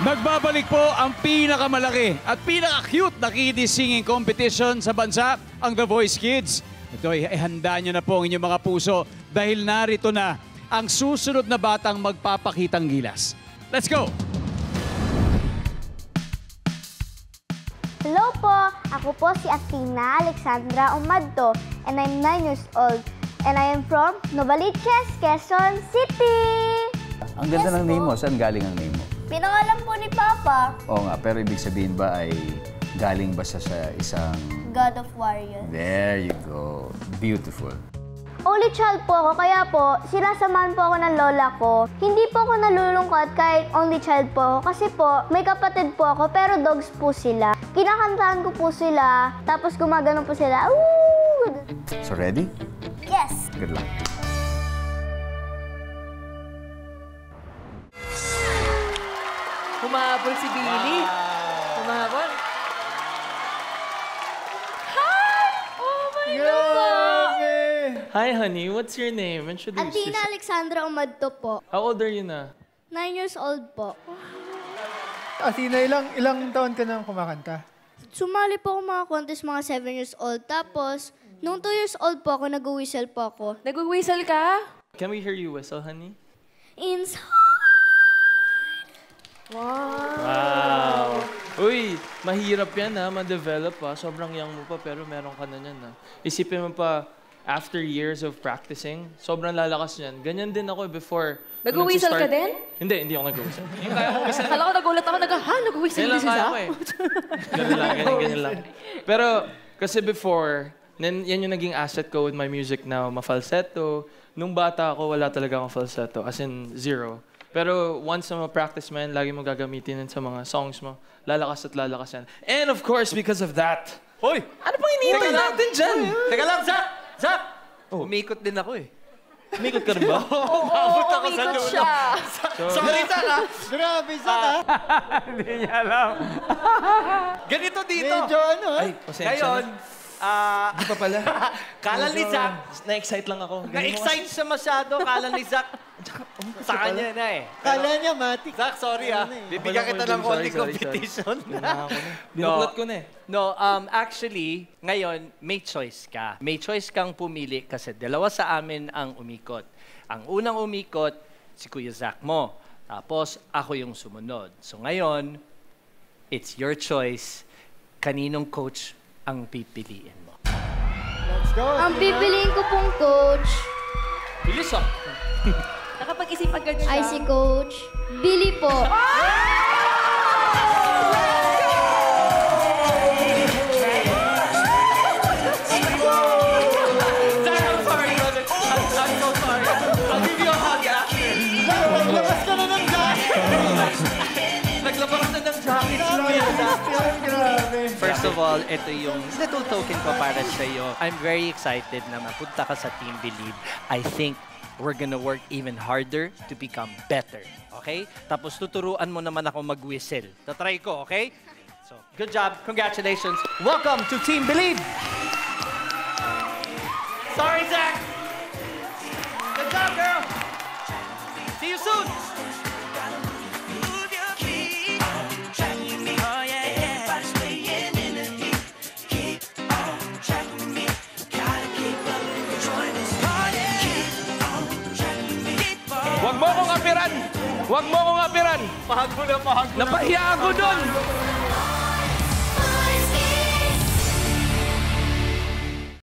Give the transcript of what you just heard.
Magbabalik po ang pinakamalaki at pinaka-cute na kiddie singing competition sa bansa, ang The Voice Kids. Ito ay handa nyo na po ang inyong mga puso dahil narito na ang susunod na batang magpapakitang gilas. Let's go! Hello po! Ako po si Athena Alexandra Umadto and I'm 9 years old. And I am from Novaliches, Quezon City! Ang ganda ng name mo. Saan galing ang name mo? Pinangalan po ni Papa. Oo nga, pero ibig sabihin ba ay galing ba siya sa isang... God of Warriors. There you go. Beautiful. Only child po ako, kaya po, sinasamahan po ako ng lola ko. Hindi po ako nalulungkot kahit only child po ako kasi po, may kapatid po ako pero dogs po sila. Kinakantahan ko po sila, tapos gumagano po sila. Woo! So ready? Yes! Good luck. Humahabol si Billy. Humahabol. Hi! Oh my God! Hi, honey. What's your name? Introduce Athena yourself. Alexandra Umadto po. How old are you na? 9 years old po. Athena, ilang taon ka nang kumakanta? Sumali po ako mga contest mga 7 years old. Tapos, nung 2 years old po ako, nag-whistle po ako. Nag-whistle ka? Can we hear you whistle, honey? Inside. Wow! Uy, mahirap yan ha, ma-develop ha. Sobrang young mo pa pero meron ka na yan ha. Isipin mo pa, after years of practicing, sobrang lalakas niyan. Ganyan din ako before. Nag-whistle ka din? Hindi ako nag-whistle. Hindi kaya ko whistle. Akala ko nagulat ako, nag-whistle din si Zach. Ganun lang, ganyan lang. Pero kasi before, yan yung naging asset ko with my music now, ma-falsetto. Nung bata ako, wala talaga akong falsetto, as in zero. Pero once na ma-practice mo yan, lagi mo gagamitin yan sa mga songs mo. Lalakas at lalakas yan. And of course, because of that... Hoy! Ano pang iniintay natin dyan? Teka lang, Zach! Zach! Umikot din ako eh. Umikot ka rin ba? Oo, umikot siya. Sorry, Zach ha! Grabe, Zach, ha? Hindi niya alam. Ganito dito. Medyo ano, ha? Ay, pasensya Ngayon, Di pa pala. kala ni Zach, Na-excite lang ako. na-excite siya masyado. Kala ni Zach, sa kanya na eh. Kala niya, matik. Zach, sorry ha. Bibigyan kita ng konting competition. Binuklat ko na eh. No, actually, ngayon, may choice ka. May choice kang pumili kasi dalawa sa amin ang umikot. Ang unang umikot, si Kuya Zach mo. Tapos, ako yung sumunod. So ngayon, it's your choice. Kaninong coach ang pipiliin mo? Let's go. Ang pipiliin ko pong coach Bilis ah. Nakapag-isip agad siya. ay si Coach Billy po. Zach, I'm sorry, brother. I'm so sorry. I'll give you a hug after. Naglabas ka na ng jacket. Naglabas na ng jacket si Kuya Zach. Grabe. First of all, ito yung little token ko para sa iyo. I'm very excited na mapunta ka sa Team Believe. I think we're gonna work even harder to become better. Okay? Tapos tuturuan mo naman ako mag-whistle. Tatry ko, okay? So, good job. Congratulations. Welcome to Team Believe. Sorry, Zach. Good job, girl. See you soon. Huwag mo akong apiran! Huwag mo akong apiran! Pahag mo na, pahag mo na. Napahiya ako doon!